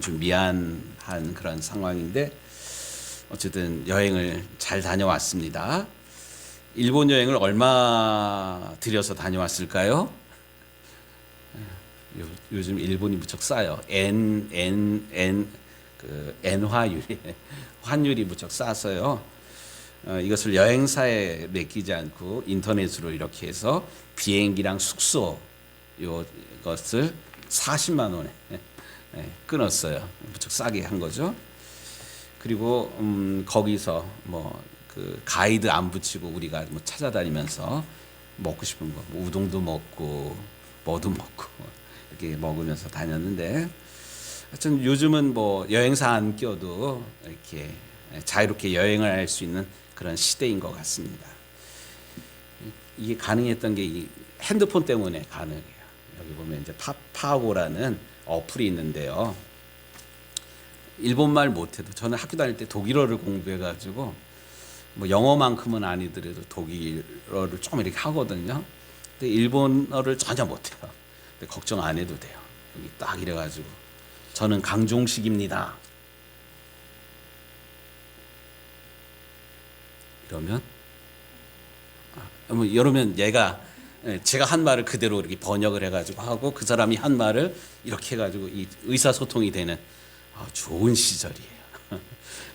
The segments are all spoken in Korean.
좀 미안한 그런 상황인데 어쨌든 여행을 잘 다녀왔습니다. 일본 여행을 얼마 들여서 다녀왔을까요? 요즘 일본이 무척 싸요. 엔화율이 환율이 무척 싸서요. 이것을 여행사에 맡기지 않고 인터넷으로 이렇게 해서 비행기랑 숙소 이것을 40만 원에 끊었어요. 무척 싸게 한 거죠. 그리고 거기서 뭐 그 가이드 안 붙이고 우리가 뭐 찾아다니면서 먹고 싶은 거, 뭐 우동도 먹고 뭐도 먹고 이렇게 먹으면서 다녔는데, 하여튼 요즘은 뭐 여행사 안 껴도 이렇게 자유롭게 여행을 할 수 있는 그런 시대인 것 같습니다. 이게 가능했던 게 이 핸드폰 때문에 가능해요. 여기 보면 이제 파파고라는 어플이 있는데요. 일본말 못해도 저는 학교 다닐 때 독일어를 공부해가지고 뭐 영어만큼은 아니더라도 독일어를 좀 이렇게 하거든요. 근데 일본어를 전혀 못해요. 근데 걱정 안 해도 돼요. 여기 딱 이래가지고 저는 강종식입니다. 이러면 이러면 제가 한 말을 그대로 이렇게 번역을 해가지고 하고 그 사람이 한 말을 이렇게 해가지고 이 의사소통이 되는 좋은 시절이에요.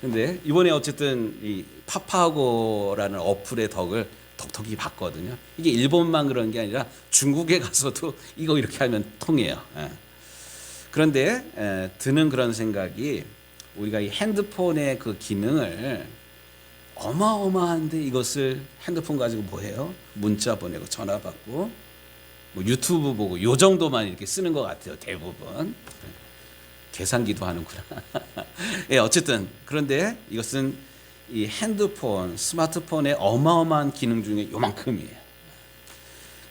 근데 이번에 어쨌든 이 파파고라는 어플의 덕을 톡톡히 봤거든요. 이게 일본만 그런 게 아니라 중국에 가서도 이거 이렇게 하면 통해요. 그런데 드는 그런 생각이, 우리가 이 핸드폰의 그 기능을 어마어마한데 이것을 핸드폰 가지고 뭐 해요? 문자 보내고 전화 받고 뭐 유튜브 보고 요 정도만 이렇게 쓰는 것 같아요. 대부분. 계산기도 하는구나. 예, 어쨌든 그런데 이것은 이 핸드폰, 스마트폰의 어마어마한 기능 중에 요만큼이에요.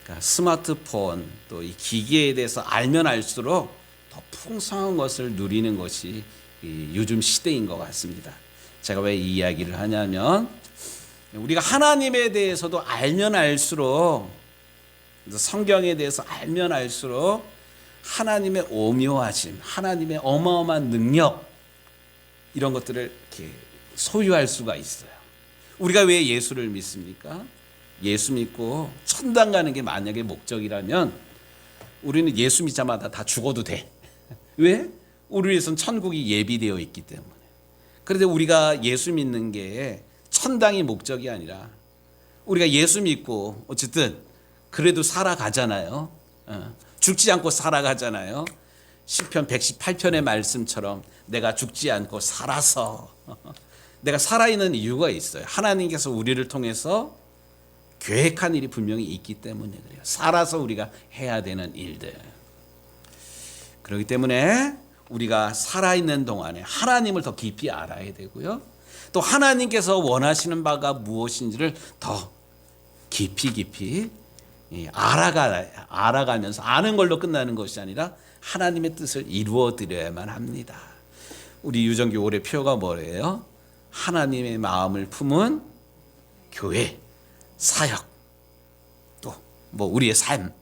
그러니까 스마트폰 또 이 기기에 대해서 알면 알수록 더 풍성한 것을 누리는 것이 이 요즘 시대인 것 같습니다. 제가 왜 이 이야기를 하냐면, 우리가 하나님에 대해서도 알면 알수록, 성경에 대해서 알면 알수록 하나님의 오묘하심, 하나님의 어마어마한 능력, 이런 것들을 이렇게 소유할 수가 있어요. 우리가 왜 예수를 믿습니까? 예수 믿고 천당 가는 게 만약에 목적이라면 우리는 예수 믿자마자 다 죽어도 돼. 왜? 우리 위해서는 천국이 예비되어 있기 때문에. 그런데 우리가 예수 믿는 게 천당이 목적이 아니라 우리가 예수 믿고 어쨌든 그래도 살아가잖아요. 죽지 않고 살아가잖아요. 시편 118편의 말씀처럼 내가 죽지 않고 살아서 내가 살아있는 이유가 있어요. 하나님께서 우리를 통해서 계획한 일이 분명히 있기 때문에 그래요. 살아서 우리가 해야 되는 일들. 그렇기 때문에 우리가 살아있는 동안에 하나님을 더 깊이 알아야 되고요. 또 하나님께서 원하시는 바가 무엇인지를 더 깊이 알아가면서, 아는 걸로 끝나는 것이 아니라 하나님의 뜻을 이루어 드려야만 합니다. 우리 유정교 올해 표가 뭐예요? 하나님의 마음을 품은 교회, 사역, 또 뭐 우리의 삶.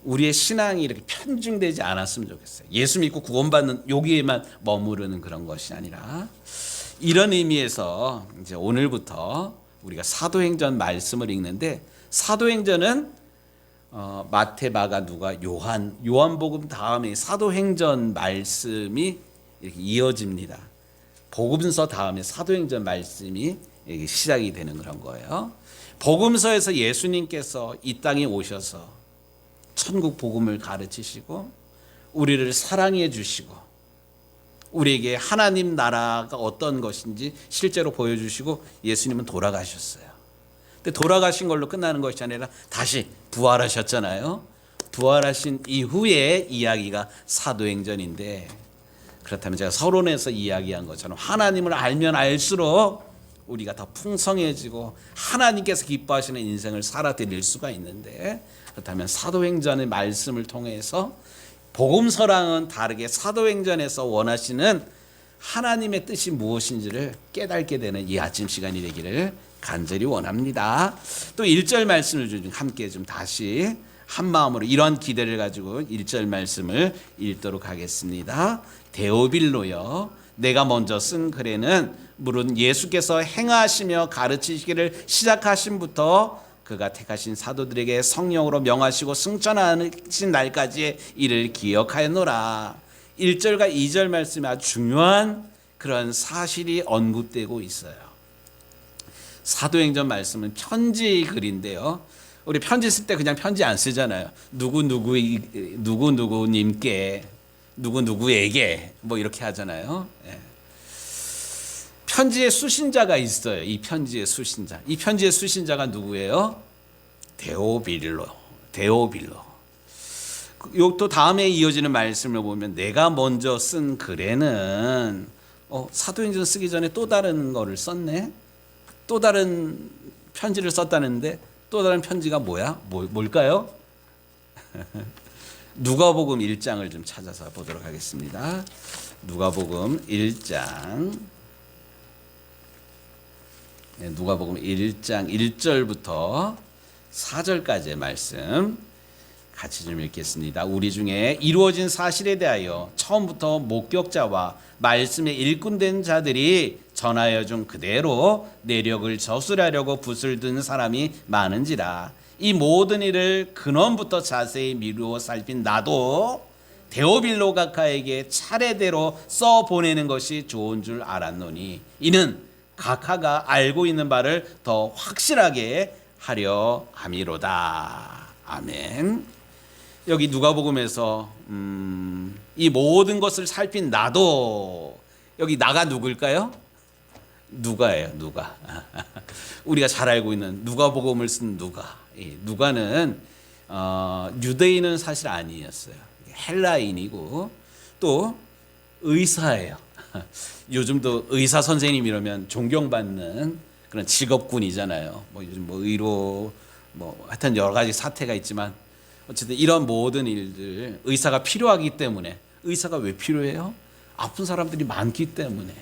우리의 신앙이 이렇게 편중되지 않았으면 좋겠어요. 예수 믿고 구원받는 여기에만 머무르는 그런 것이 아니라, 이런 의미에서 이제 오늘부터 우리가 사도행전 말씀을 읽는데, 사도행전은 마태, 마가, 누가, 요한복음 다음에 사도행전 말씀이 이렇게 이어집니다. 복음서 다음에 사도행전 말씀이 시작이 되는 그런 거예요. 복음서에서 예수님께서 이 땅에 오셔서 천국 복음을 가르치시고 우리를 사랑해 주시고 우리에게 하나님 나라가 어떤 것인지 실제로 보여주시고 예수님은 돌아가셨어요. 근데 돌아가신 걸로 끝나는 것이 아니라 다시 부활하셨잖아요. 부활하신 이후의 이야기가 사도행전인데, 그렇다면 제가 서론에서 이야기한 것처럼 하나님을 알면 알수록 우리가 더 풍성해지고 하나님께서 기뻐하시는 인생을 살아드릴 수가 있는데, 그렇다면 사도행전의 말씀을 통해서 복음서랑은 다르게 사도행전에서 원하시는 하나님의 뜻이 무엇인지를 깨닫게 되는 이 아침 시간이 되기를 간절히 원합니다. 또 1절 말씀을 좀 함께 좀 다시 한 마음으로 이런 기대를 가지고 1절 말씀을 읽도록 하겠습니다. 데오빌로여, 내가 먼저 쓴 글에는 물은 예수께서 행하시며 가르치시기를 시작하심부터 그가 택하신 사도들에게 성령으로 명하시고 승천하신 날까지의 일을 기억하였노라. 1절과 2절 말씀에 아주 중요한 그런 사실이 언급되고 있어요. 사도행전 말씀은 편지 글인데요. 우리 편지 쓸 때 그냥 편지 안 쓰잖아요. 누구님께, 누구에게 뭐 이렇게 하잖아요. 예. 편지의 수신자가 있어요. 이 편지의 수신자. 이 편지의 수신자가 누구예요? 데오빌로. 또 다음에 이어지는 말씀을 보면 내가 먼저 쓴 글에는 사도행전 쓰기 전에 또 다른 거를 썼네. 또 다른 편지를 썼다는데 또 다른 편지가 뭘까요? 누가복음 1장을 좀 찾아서 보도록 하겠습니다. 누가복음 1장. 누가복음 1장 1절부터 4절까지의 말씀 같이 좀 읽겠습니다. 우리 중에 이루어진 사실에 대하여 처음부터 목격자와 말씀에 일꾼된 자들이 전하여 준 그대로 내력을 저술하려고 붓을 든 사람이 많은지라. 이 모든 일을 근원부터 자세히 미루어 살핀 나도 데오빌로 각하에게 차례대로 써보내는 것이 좋은 줄 알았노니 이는 각하가 알고 있는 바를 더 확실하게 하려 함이로다. 아멘. 여기 누가복음에서 이 모든 것을 살핀 나도, 여기 나가 누굴까요? 누가예요. 누가. 우리가 잘 알고 있는 누가복음을 쓴 누가. 누가는 유대인은 사실 아니었어요. 헬라인이고 또 의사예요. 요즘도 의사 선생님 이러면 존경받는 그런 직업군이잖아요. 뭐 요즘 뭐 의로 뭐 하여튼 여러 가지 사태가 있지만 어쨌든 이런 모든 일들 의사가 필요하기 때문에. 의사가 왜 필요해요? 아픈 사람들이 많기 때문에.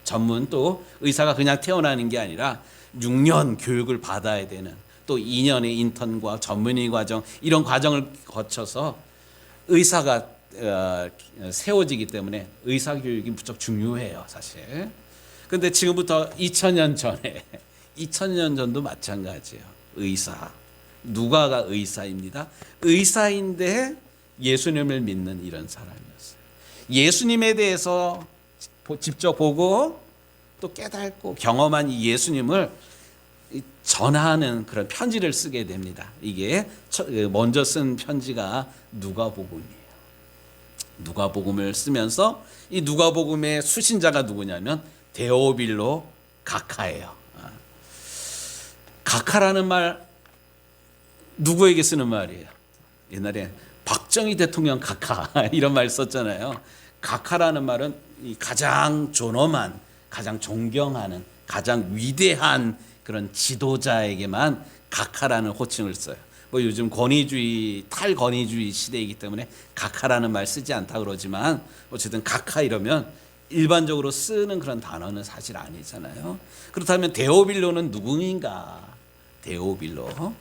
전문 또 의사가 그냥 태어나는 게 아니라 6년 교육을 받아야 되는, 또 2년의 인턴과 전문의 과정, 이런 과정을 거쳐서 의사가 세워지기 때문에 의사 교육이 무척 중요해요, 사실. 근데 지금부터 2000년 전에 2000년 전도 마찬가지예요. 의사. 누가가 의사입니다. 의사인데 예수님을 믿는 이런 사람이었어요. 예수님에 대해서 직접 보고 또 깨닫고 경험한 이 예수님을 전하는 그런 편지를 쓰게 됩니다. 이게 먼저 쓴 편지가 누가복음이에요. 누가복음을 쓰면서 이 누가복음의 수신자가 누구냐면 데오빌로 각하예요. 각하라는 말 누구에게 쓰는 말이에요? 옛날에 박정희 대통령 각하 이런 말 썼잖아요. 각하라는 말은 가장 존엄한, 가장 존경하는, 가장 위대한 그런 지도자에게만 각하라는 호칭을 써요. 뭐 요즘 권위주의, 탈권위주의 시대이기 때문에 각하라는 말 쓰지 않다 그러지만 어쨌든 각하 이러면 일반적으로 쓰는 그런 단어는 사실 아니잖아요. 그렇다면 데오빌로는 누구인가? 데오빌로.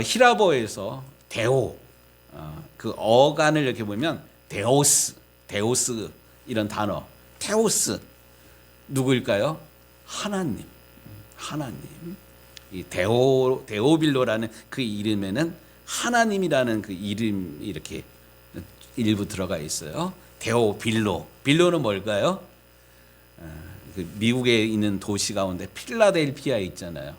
히라보에서 데오, 그 어간을 이렇게 보면 데오스 이런 단어, 테오스 누구일까요? 하나님. 이 데오빌로라는 그 이름에는 하나님이라는 그 이름이 이렇게 일부 들어가 있어요. 빌로는 뭘까요? 그 미국에 있는 도시 가운데 필라델피아 있잖아요.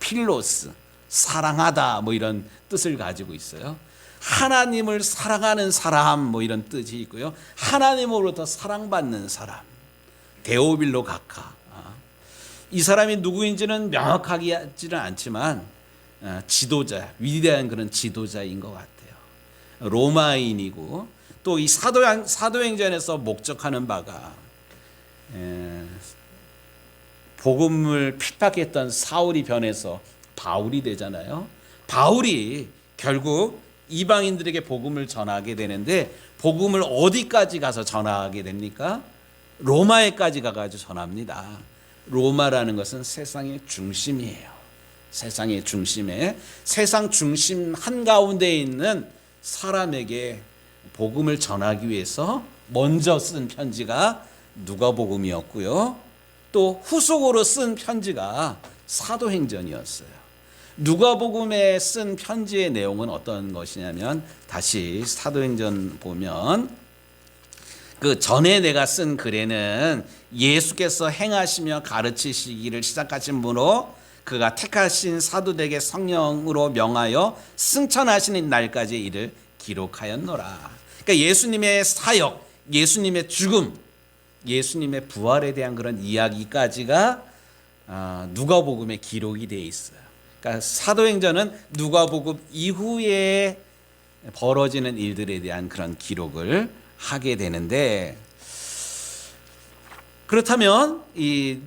필로스, 사랑하다 뭐 이런 뜻을 가지고 있어요. 하나님을 사랑하는 사람 뭐 이런 뜻이 있고요. 하나님으로부터 사랑받는 사람, 데오빌로 각하. 이 사람이 누구인지는 명확하지는 않지만 지도자, 위대한 그런 지도자인 것 같아요. 로마인이고 또 이 사도행전에서 목적하는 바가 복음을 핍박했던 사울이 변해서 바울이 되잖아요. 바울이 결국 이방인들에게 복음을 전하게 되는데 복음을 어디까지 가서 전하게 됩니까? 로마에까지 가가지고 전합니다. 로마라는 것은 세상의 중심이에요. 세상의 중심에, 세상 중심 한가운데 있는 사람에게 복음을 전하기 위해서 먼저 쓴 편지가 누가복음이었고요. 또 후속으로 쓴 편지가 사도행전이었어요. 누가복음에 쓴 편지의 내용은 어떤 것이냐면, 다시 사도행전 보면 그 전에 내가 쓴 글에는 예수께서 행하시며 가르치시기를 시작하신 분으로 그가 택하신 사도들에게 성령으로 명하여 승천하시는 날까지 이를 기록하였노라. 그러니까 예수님의 사역, 예수님의 죽음, 예수님의 부활에 대한 그런 이야기까지가 누가복음에 기록이 되어 있어요. 그러니까 사도행전은 누가복음 이후에 벌어지는 일들에 대한 그런 기록을 하게 되는데, 그렇다면 이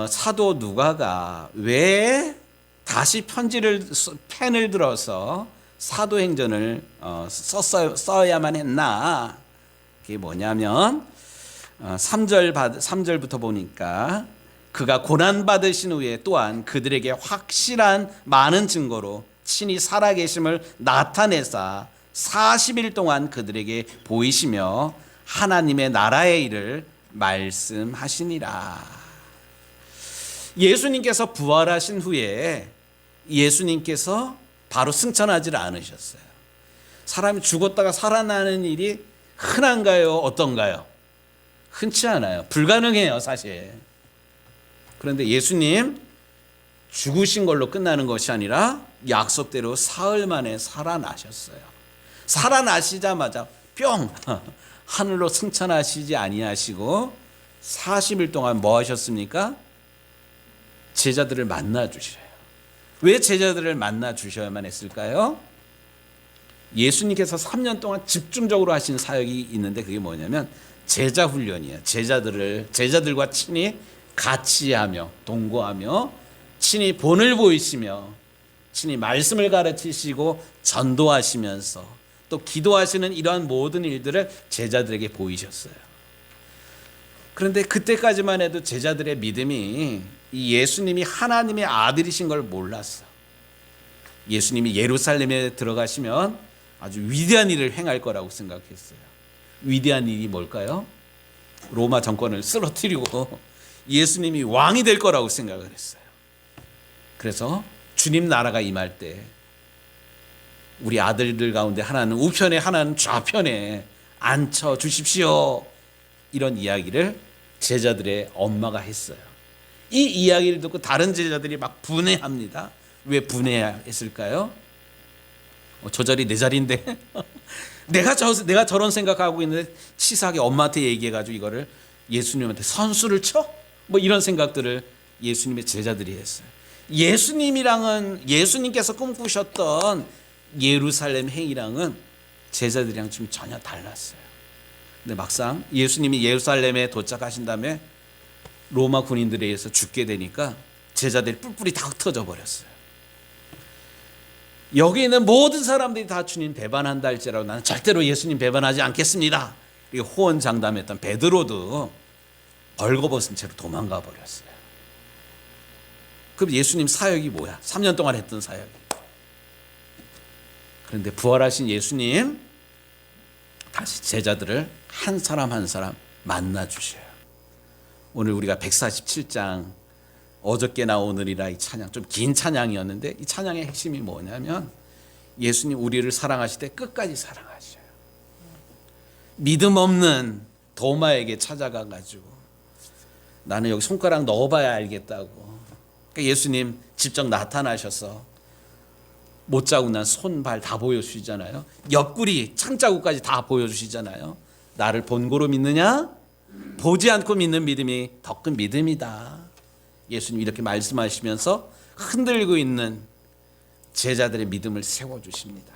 사도 누가가 왜 다시 펜을 들어서 사도행전을 써야만 했나? 그게 뭐냐면 3절부터 보니까 그가 고난받으신 후에 또한 그들에게 확실한 많은 증거로 친히 살아계심을 나타내사 40일 동안 그들에게 보이시며 하나님의 나라의 일을 말씀하시니라. 예수님께서 부활하신 후에 예수님께서 바로 승천하지 않으셨어요. 사람이 죽었다가 살아나는 일이 흔한가요? 어떤가요? 흔치 않아요. 불가능해요, 사실. 그런데 예수님 죽으신 걸로 끝나는 것이 아니라 약속대로 사흘 만에 살아나셨어요. 살아나시자마자 뿅 하늘로 승천하시지 아니하시고 40일 동안 뭐 하셨습니까? 제자들을 만나 주셔요. 왜 제자들을 만나 주셔야만 했을까요? 예수님께서 3년 동안 집중적으로 하신 사역이 있는데, 그게 뭐냐면 제자 훈련이에요. 제자들과 친히 같이 하며 동거하며 친히 본을 보이시며 친히 말씀을 가르치시고 전도하시면서 또 기도하시는 이러한 모든 일들을 제자들에게 보이셨어요. 그런데 그때까지만 해도 제자들의 믿음이 이 예수님이 하나님의 아들이신 걸 몰랐어. 예수님이 예루살렘에 들어가시면 아주 위대한 일을 행할 거라고 생각했어요. 위대한 일이 뭘까요? 로마 정권을 쓰러뜨리고 예수님이 왕이 될 거라고 생각을 했어요. 그래서 주님 나라가 임할 때 우리 아들들 가운데 하나는 우편에 하나는 좌편에 앉혀 주십시오, 이런 이야기를 제자들의 엄마가 했어요. 이 이야기를 듣고 다른 제자들이 막 분해합니다. 왜 분해했을까요? 저 자리 내 자리인데 내가 저런 생각하고 있는데 치사하게 엄마한테 얘기해가지고 이거를 예수님한테 선수를 쳐? 뭐 이런 생각들을 예수님의 제자들이 했어요. 예수님께서 꿈꾸셨던 예루살렘 행이랑은 제자들이랑 좀 전혀 달랐어요. 근데 막상 예수님이 예루살렘에 도착하신 다음에 로마 군인들에 의해서 죽게 되니까 제자들이 뿔뿔이 다 흩어져 버렸어요. 여기 있는 모든 사람들이 다 주님 배반한다 할지라도 나는 절대로 예수님 배반하지 않겠습니다, 이렇게 호언장담했던 베드로도 벌거벗은 채로 도망가 버렸어요. 그럼 예수님 사역이 뭐야? 3년 동안 했던 사역이. 그런데 부활하신 예수님 다시 제자들을 한 사람 한 사람 만나 주셔요. 오늘 우리가 147장 어저께나 오늘이라 이 찬양, 좀 긴 찬양이었는데 이 찬양의 핵심이 뭐냐면 예수님 우리를 사랑하실 때 끝까지 사랑하셔요. 믿음 없는 도마에게 찾아가 가지고 나는 여기 손가락 넣어봐야 알겠다고. 그러니까 예수님 직접 나타나셔서 못자국 난 손, 발 다 보여주시잖아요. 옆구리, 창자국까지 다 보여주시잖아요. 나를 본고로 믿느냐? 보지 않고 믿는 믿음이 더 큰 믿음이다. 예수님 이렇게 말씀하시면서 흔들고 있는 제자들의 믿음을 세워주십니다.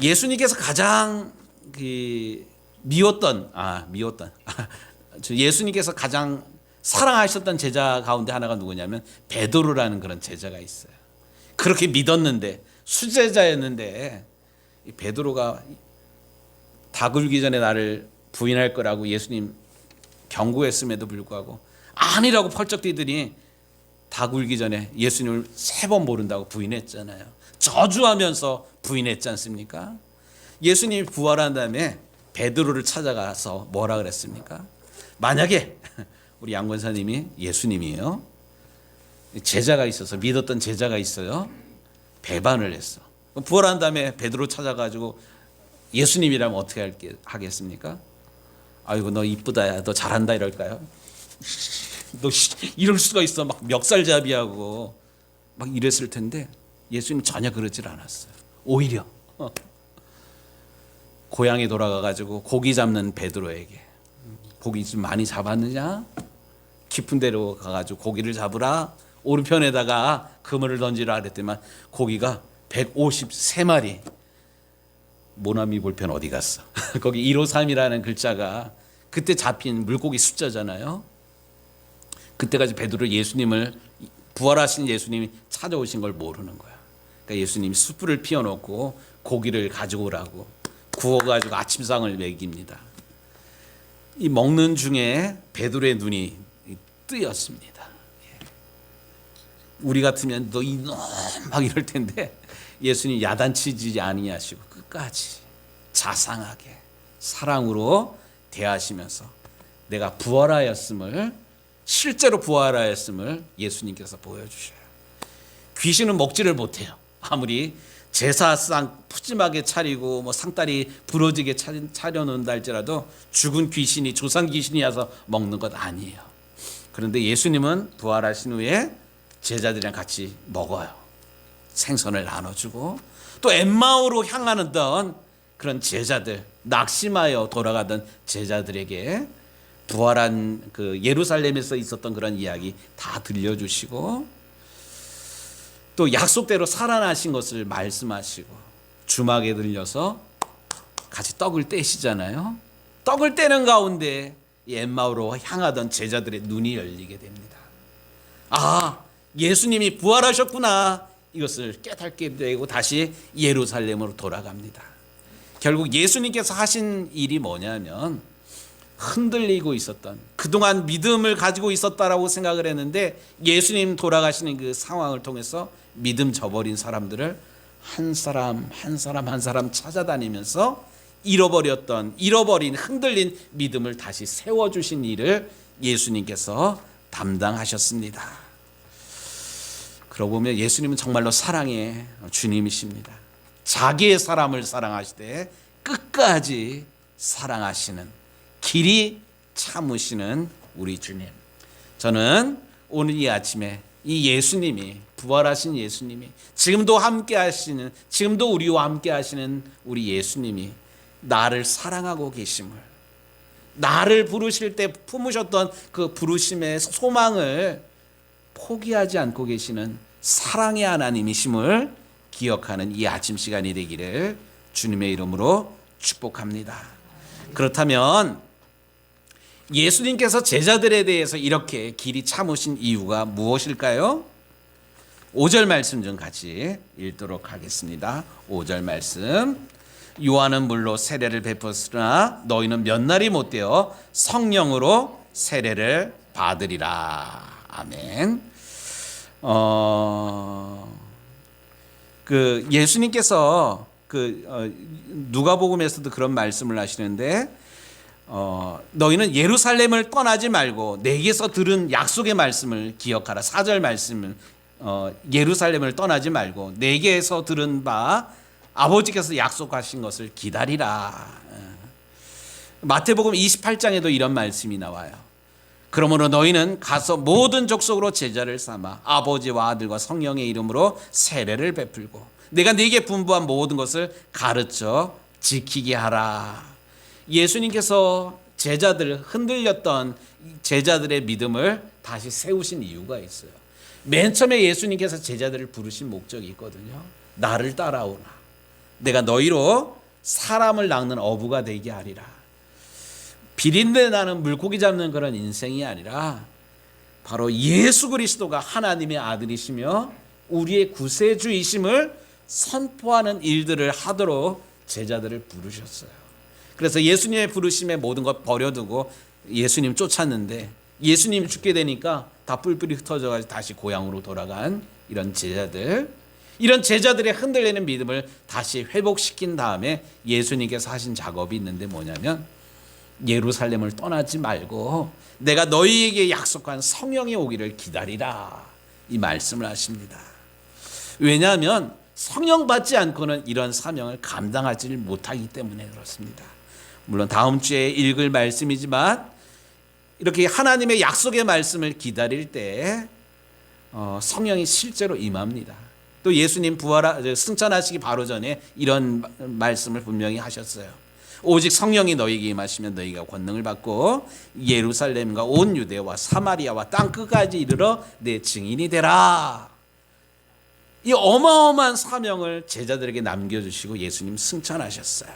예수님께서 가장 예수님께서 가장 사랑하셨던 제자 가운데 하나가 누구냐면 베드로라는 그런 제자가 있어요. 그렇게 믿었는데, 수제자였는데 베드로가 다 굴기 전에 나를 부인할 거라고 예수님 경고했음에도 불구하고 아니라고 펄쩍 뛰더니 다 굴기 전에 예수님을 3번 모른다고 부인했잖아요. 저주하면서 부인했지 않습니까? 예수님이 부활한 다음에 베드로를 찾아가서 뭐라 그랬습니까? 만약에 우리 양 권사님이 예수님이에요. 제자가 있어서 믿었던 제자가 있어요. 배반을 했어. 부활한 다음에 베드로 찾아가지고 예수님이라면 어떻게 하겠습니까? 아이고 너 이쁘다, 너 잘한다 이럴까요? 너 이럴 수가 있어, 막 멱살잡이하고 막 이랬을 텐데 예수님 전혀 그러질 않았어요. 오히려 고향에 돌아가가지고 고기 잡는 베드로에게 고기 좀 많이 잡았느냐? 깊은 데로 가가지고 고기를 잡으라. 오른편에다가 그물을 던지라 그랬더니만 고기가 153마리. 모나미 볼펜 어디 갔어? 거기 153이라는 글자가 그때 잡힌 물고기 숫자잖아요. 그때까지 베드로 예수님을, 부활하신 예수님이 찾아오신 걸 모르는 거야. 그러니까 예수님이 숯불을 피워놓고 고기를 가지고 오라고 구워가지고 아침상을 먹입니다. 이 먹는 중에 베드로의 눈이 뜨였습니다. 우리 같으면 너 이놈 막 이럴 텐데 예수님 야단치지 아니하시고 끝까지 자상하게 사랑으로 대하시면서 내가 부활하였음을, 실제로 부활하였음을 예수님께서 보여주셔요. 귀신은 먹지를 못해요. 아무리 제사상 푸짐하게 차리고 뭐 상다리 부러지게 차려놓는다 할지라도 죽은 귀신이, 조상 귀신이 와서 먹는 것 아니에요. 그런데 예수님은 부활하신 후에 제자들이랑 같이 먹어요. 생선을 나눠주고 또 엠마오로 향하던 그런 제자들, 낙심하여 돌아가던 제자들에게 부활한 그 예루살렘에서 있었던 그런 이야기 다 들려주시고 또 약속대로 살아나신 것을 말씀하시고 주막에 들려서 같이 떡을 떼시잖아요. 떡을 떼는 가운데 엠마오로 향하던 제자들의 눈이 열리게 됩니다. 아, 예수님이 부활하셨구나. 이것을 깨닫게 되고 다시 예루살렘으로 돌아갑니다. 결국 예수님께서 하신 일이 뭐냐면 흔들리고 있었던, 그동안 믿음을 가지고 있었다라고 생각을 했는데 예수님 돌아가시는 그 상황을 통해서 믿음 저버린 사람들을 한 사람 한 사람 찾아다니면서 잃어버린 흔들린 믿음을 다시 세워주신 일을 예수님께서 담당하셨습니다. 그러고 보면 예수님은 정말로 사랑의 주님이십니다. 자기의 사람을 사랑하시되 끝까지 사랑하시는, 길이 참으시는 우리 주님. 저는 오늘 이 아침에 이 예수님이, 부활하신 예수님이, 지금도 우리와 함께 하시는 우리 예수님이 나를 사랑하고 계심을, 나를 부르실 때 품으셨던 그 부르심의 소망을 포기하지 않고 계시는 사랑의 하나님이심을 기억하는 이 아침 시간이 되기를 주님의 이름으로 축복합니다. 그렇다면 예수님께서 제자들에 대해서 이렇게 길이 참으신 이유가 무엇일까요? 5절 말씀 좀 같이 읽도록 하겠습니다. 5절 말씀. 요한은 물로 세례를 베풀었으나 너희는 몇 날이 못되어 성령으로 세례를 받으리라. 아멘. 예수님께서 누가복음에서도 그런 말씀을 하시는데 너희는 예루살렘을 떠나지 말고 내게서 들은 약속의 말씀을 기억하라. 4절 말씀을 예루살렘을 떠나지 말고 내게서 들은 바 아버지께서 약속하신 것을 기다리라. 마태복음 28장에도 이런 말씀이 나와요. 그러므로 너희는 가서 모든 족속으로 제자를 삼아 아버지와 아들과 성령의 이름으로 세례를 베풀고 내가 네게 분부한 모든 것을 가르쳐 지키게 하라. 예수님께서 흔들렸던 제자들의 믿음을 다시 세우신 이유가 있어요. 맨 처음에 예수님께서 제자들을 부르신 목적이 있거든요. 나를 따라오라. 내가 너희로 사람을 낚는 어부가 되게 하리라. 비린내 나는 물고기 잡는 그런 인생이 아니라 바로 예수 그리스도가 하나님의 아들이시며 우리의 구세주이심을 선포하는 일들을 하도록 제자들을 부르셨어요. 그래서 예수님의 부르심에 모든 것 버려두고 예수님 쫓았는데 예수님 죽게 되니까 다 뿔뿔이 흩어져가지고 다시 고향으로 돌아간 이런 제자들, 이런 제자들의 흔들리는 믿음을 다시 회복시킨 다음에 예수님께서 하신 작업이 있는데 뭐냐면 예루살렘을 떠나지 말고 내가 너희에게 약속한 성령이 오기를 기다리라, 이 말씀을 하십니다. 왜냐하면 성령 받지 않고는 이런 사명을 감당하지 못하기 때문에 그렇습니다. 물론 다음 주에 읽을 말씀이지만 이렇게 하나님의 약속의 말씀을 기다릴 때 성령이 실제로 임합니다. 또 예수님 승천하시기 바로 전에 이런 말씀을 분명히 하셨어요. 오직 성령이 너희에게 임하시면 너희가 권능을 받고 예루살렘과 온 유대와 사마리아와 땅 끝까지 이르러 내 증인이 되라. 이 어마어마한 사명을 제자들에게 남겨주시고 예수님 승천하셨어요.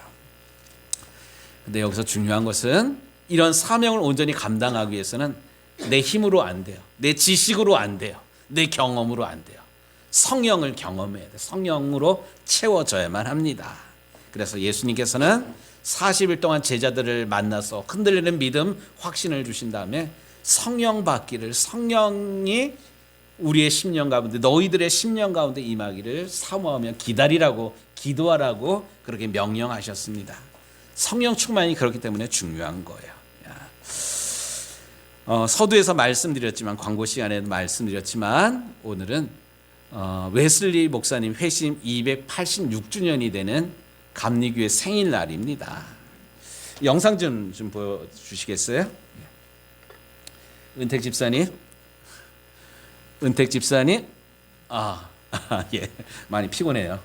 근데 여기서 중요한 것은 이런 사명을 온전히 감당하기 위해서는 내 힘으로 안 돼요. 내 지식으로 안 돼요. 내 경험으로 안 돼요. 성령을 경험해야 돼요. 성령으로 채워져야만 합니다. 그래서 예수님께서는 40일 동안 제자들을 만나서 흔들리는 믿음, 확신을 주신 다음에 성령 받기를, 성령이 우리의 심령 가운데, 너희들의 심령 가운데 임하기를 사모하며 기다리라고, 기도하라고 그렇게 명령하셨습니다. 성령 충만이 그렇기 때문에 중요한 거예요. 서두에서 말씀드렸지만, 광고 시간에도 말씀드렸지만, 오늘은 웨슬리 목사님 회심 286주년이 되는 감리교회 생일날입니다. 영상 좀 보여주시겠어요? 은택 집사님, 예, 많이 피곤해요.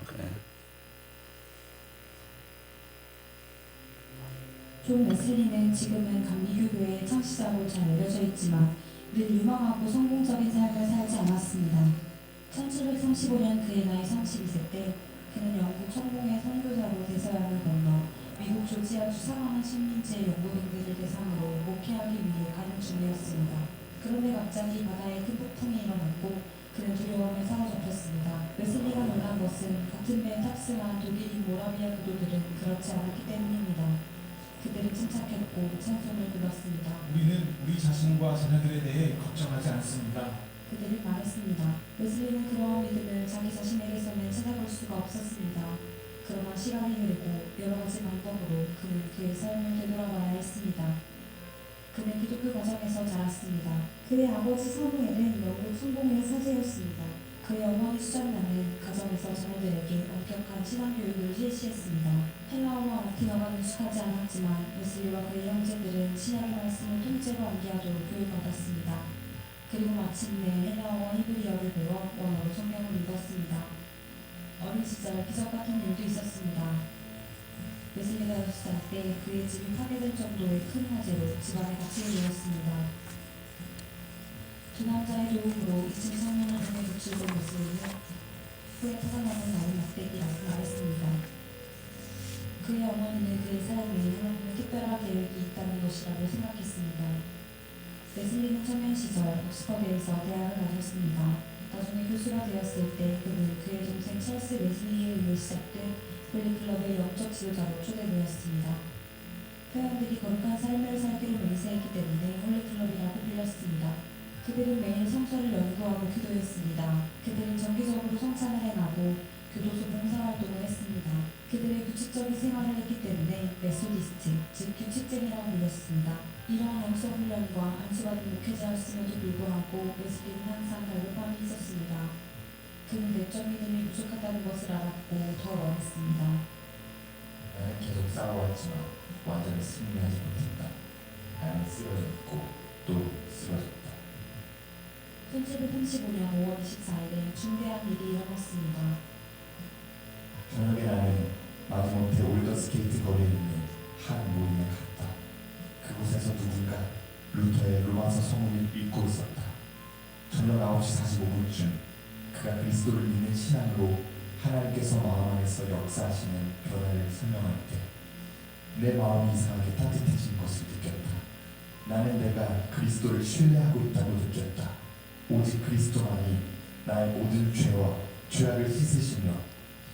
존 웨슬리는 지금은 감리교회의 창시자로 잘 알려져 있지만 늘 유망하고 성공적인 삶을 살지 않았습니다. 1735년 그의 나이 32세 때 그는 영국 성공의 선교사로 대서양을 건너 미국 조지아주 사망한 식민지의 영국인들을 대상으로 목회하기 위해 가는 중이었습니다. 그런데 갑자기 바다에 큰 폭풍이 일어났고 그는 두려움에 사로잡혔습니다. 웨슬리가 놀란 것은 같은 배에 탑승한 독일인 모라비아 교도들은 그렇지 않았기 때문입니다. 그들은 침착했고 찬송을 불렀습니다. 우리는 우리 자신과 자녀들에 대해 걱정하지 않습니다. 그들이 말했습니다. 웨슬리는 그러한 믿음을 자기 자신에게서는 찾아볼 수가 없었습니다. 그러나 시간이 흐르고 여러 가지 방법으로 그는 그의 삶을 되돌아봐야 했습니다. 그는 기독교 가정에서 자랐습니다. 그의 아버지 사무엘은 영국 성공의 사제였습니다. 그의 어머니 수잔나는 가정에서 자녀들에게 엄격한 신앙교육을 실시했습니다. 헬라어와 라틴어가 능숙하지 않았지만 웨슬리와 그의 형제들은 신약의 말씀을 통째로 암기하도록 교육받았습니다. 그리고 마침내 헬라어와 히브리어를 배워 원어로 성경을 읽었습니다. 어린 시절 기적 같은 일도 있었습니다. 웨슬리가 6살 때 그의 집이 파괴될 정도의 큰 화재로 집안에 갇히게 되었습니다. 두 남자의 도움으로 2층 성문을 등에 붙이고 웨슬리는 후에 터져나온 나무 막대기라고 말했습니다. 그의 어머니는 그의 삶에 하나님의 특별한 계획이 있다는 것이라고 생각했습니다. 웨슬리는 청년 시절 옥스퍼드에서 대학을 다녔습니다. 나중에 교수가 되었을 때 그는 그의 동생 찰스 웨슬리에 의해 시작된 홀리클럽의 영적 지도자로 초대되었습니다. 회원들이 거룩한 삶을 살기로 맹세했기 때문에 홀리클럽이라고 불렸습니다. 그들은 매일 성서를 연구하고 기도했습니다. 그들은 정기적으로 성찬을 행하고 교도소 봉사활동을 했습니다. 그들의 규칙적인 생활을 했기 때문에 메소디스트, 즉 규칙쟁이라고 불렸습니다. 이러한 영성 훈련과 안수받은 목회자였음에도 불구하고 웨슬리는 항상 갈급함이 있었습니다. 그는 내적 믿음이 부족하다는 것을 알았고 더 원했습니다. 나는 계속 싸워왔지만 완전히 승리하지 못했다. 나는 쓰러졌고 또 쓰러졌다. 1735년 5월 24일에 중대한 일이 일어났습니다. 저녁에 나는 마지못해 올더스케이트 거리에 있는 한 모임에 갔다. 그곳에서 누군가 루터의 로마서 서문을 읽고 있었다. 저녁 9시 45분쯤 그가 그리스도를 믿는 신앙으로 하나님께서 마음 안에서 역사하시는 변화를 설명할 때 내 마음이 이상하게 따뜻해진 것을 느꼈다. 나는 내가 그리스도를 신뢰하고 있다고 느꼈다. 오직 그리스도만이 나의 모든 죄와 죄악을 씻으시며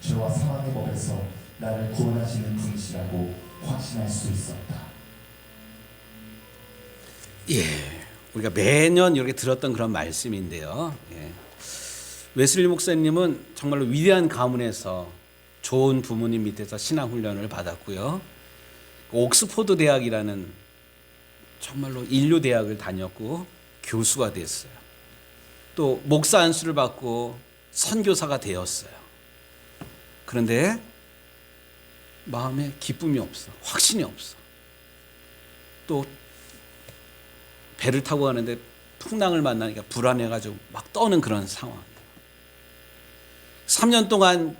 죄와 사망의 법에서 나를 구원하시는 분이시라고 확신할 수 있었다. 예, 우리가 매년 이렇게 들었던 그런 말씀인데요. 예. 웨슬리 목사님은 정말로 위대한 가문에서 좋은 부모님 밑에서 신앙훈련을 받았고요. 옥스포드 대학이라는 정말로 인류 대학을 다녔고 교수가 됐어요. 또 목사 안수를 받고 선교사가 되었어요. 그런데 마음에 기쁨이 없어, 확신이 없어. 또 배를 타고 가는데 풍랑을 만나니까 불안해가지고 막 떠는 그런 상황이에요. 3년 동안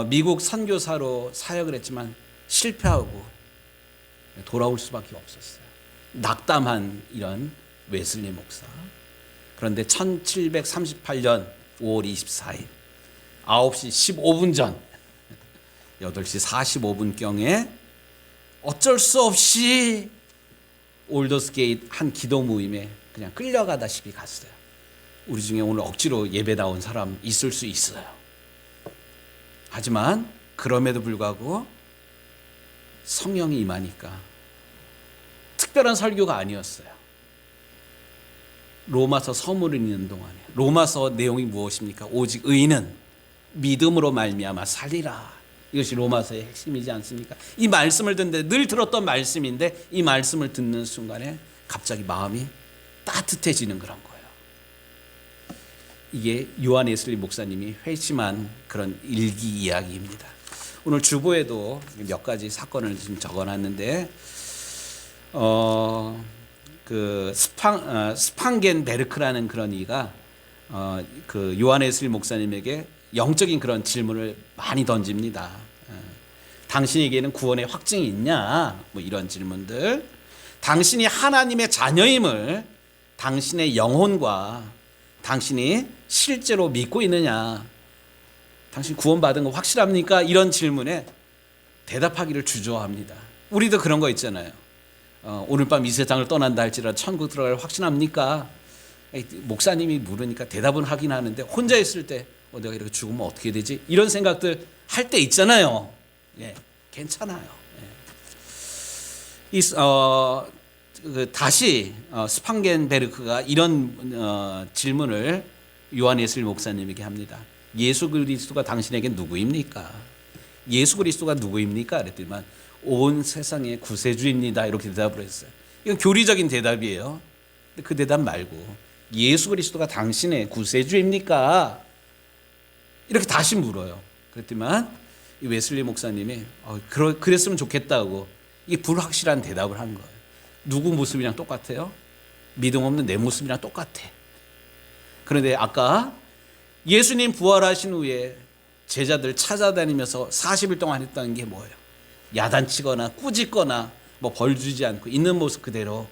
미국 선교사로 사역을 했지만 실패하고 돌아올 수밖에 없었어요. 낙담한 이런 웨슬리 목사. 그런데 1738년 5월 24일 9시 15분 전 8시 45분경에 어쩔 수 없이 올더스 게이트 한 기도 모임에 그냥 끌려가다시피 갔어요. 우리 중에 오늘 억지로 예배 나온 사람 있을 수 있어요. 하지만 그럼에도 불구하고 성령이 임하니까 특별한 설교가 아니었어요. 로마서 서문을 읽는 동안에 로마서 내용이 무엇입니까? 오직 의인은 믿음으로 말미암아 살리라. 이것이 로마서의 핵심이지 않습니까? 이 말씀을 듣는데 늘 들었던 말씀인데 이 말씀을 듣는 순간에 갑자기 마음이 따뜻해지는 그런 거예요. 이게 요한 웨슬리 목사님이 회심한 그런 일기 이야기입니다. 오늘 주보에도 몇 가지 사건을 좀 적어놨는데 그 스팡겐베르크라는 그런 이가 그 요한 웨슬리 목사님에게 영적인 그런 질문을 많이 던집니다. 당신에게는 구원의 확증이 있냐? 뭐 이런 질문들. 당신이 하나님의 자녀임을 당신의 영혼과 당신이 실제로 믿고 있느냐? 당신 구원받은 거 확실합니까? 이런 질문에 대답하기를 주저합니다. 우리도 그런 거 있잖아요. 오늘 밤 이 세상을 떠난다 할지라도 천국 들어갈 확신합니까? 목사님이 물으니까 대답은 하긴 하는데 혼자 있을 때 내가 이렇게 죽으면 어떻게 되지? 이런 생각들 할 때 있잖아요. 예, 괜찮아요. 예. 다시 스팡겐베르크가 이런 질문을 요한 웨슬리 목사님에게 합니다. 예수 그리스도가 당신에게 누구입니까? 예수 그리스도가 누구입니까? 그랬더니만 온 세상의 구세주입니다. 이렇게 대답을 했어요. 이건 교리적인 대답이에요. 근데 그 대답 말고 예수 그리스도가 당신의 구세주입니까? 이렇게 다시 물어요. 그랬더니만 이 웨슬리 목사님이 그랬으면 좋겠다고 이 불확실한 대답을 한 거예요. 누구 모습이랑 똑같아요? 믿음 없는 내 모습이랑 똑같아. 그런데 아까 예수님 부활하신 후에 제자들 찾아다니면서 40일 동안 했던 게 뭐예요? 야단치거나 꾸짖거나 뭐 벌 주지 않고 있는 모습 그대로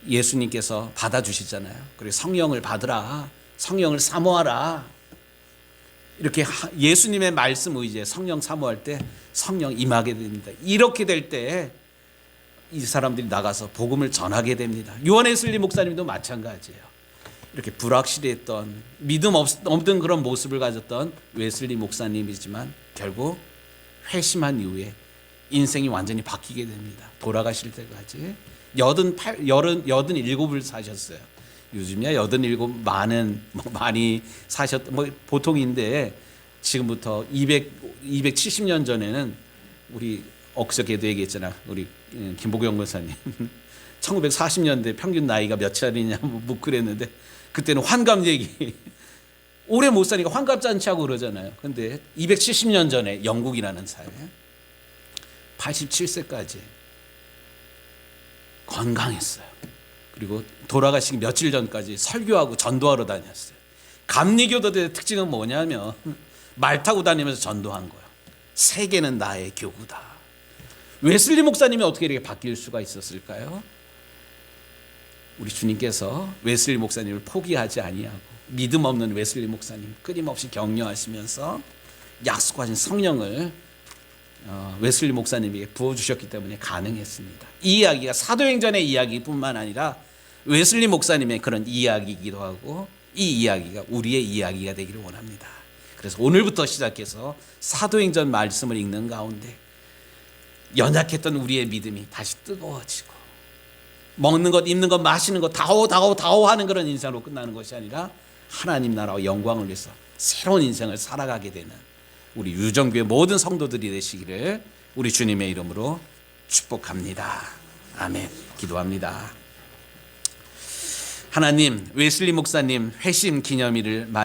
예수님께서 받아주시잖아요. 그리고 성령을 받으라. 성령을 사모하라. 이렇게 예수님의 말씀 의지에 성령 사모할 때 성령 임하게 됩니다. 이렇게 될 때 이 사람들이 나가서 복음을 전하게 됩니다. 요한 웨슬리 목사님도 마찬가지예요. 이렇게 불확실했던 믿음 없던 그런 모습을 가졌던 웨슬리 목사님이지만 결국 회심한 이후에 인생이 완전히 바뀌게 됩니다. 돌아가실 때까지 87을 사셨어요. 요즘이야 87 많이 사셨던 보통인데 지금부터 270년 전에는 우리 엊그저께도 얘기했잖아. 우리 김보경 권사님 1940년대 평균 나이가 몇 살이냐 뭐 그랬는데 그때는 환갑 얘기 오래 못 사니까 환갑잔치하고 그러잖아요. 근데 270년 전에 영국이라는 사회 87세까지 건강했어요. 그리고 돌아가시기 며칠 전까지 설교하고 전도하러 다녔어요. 감리교도들의 특징은 뭐냐면 말 타고 다니면서 전도한 거예요. 세계는 나의 교구다. 웨슬리 목사님이 어떻게 이렇게 바뀔 수가 있었을까요? 우리 주님께서 웨슬리 목사님을 포기하지 아니하고 믿음 없는 웨슬리 목사님 끊임없이 격려하시면서 약속하신 성령을 웨슬리 목사님에게 부어주셨기 때문에 가능했습니다. 이 이야기가 사도행전의 이야기뿐만 아니라 웨슬리 목사님의 그런 이야기이기도 하고 이 이야기가 우리의 이야기가 되기를 원합니다. 그래서 오늘부터 시작해서 사도행전 말씀을 읽는 가운데 연약했던 우리의 믿음이 다시 뜨거워지고 먹는 것, 입는 것, 마시는 것, 다오 하는 그런 인생으로 끝나는 것이 아니라 하나님 나라와 영광을 위해서 새로운 인생을 살아가게 되는 우리 유정교회 모든 성도들이 되시기를 우리 주님의 이름으로 축복합니다. 아멘. 기도합니다. 하나님, 웨슬리 목사님 회심 기념일을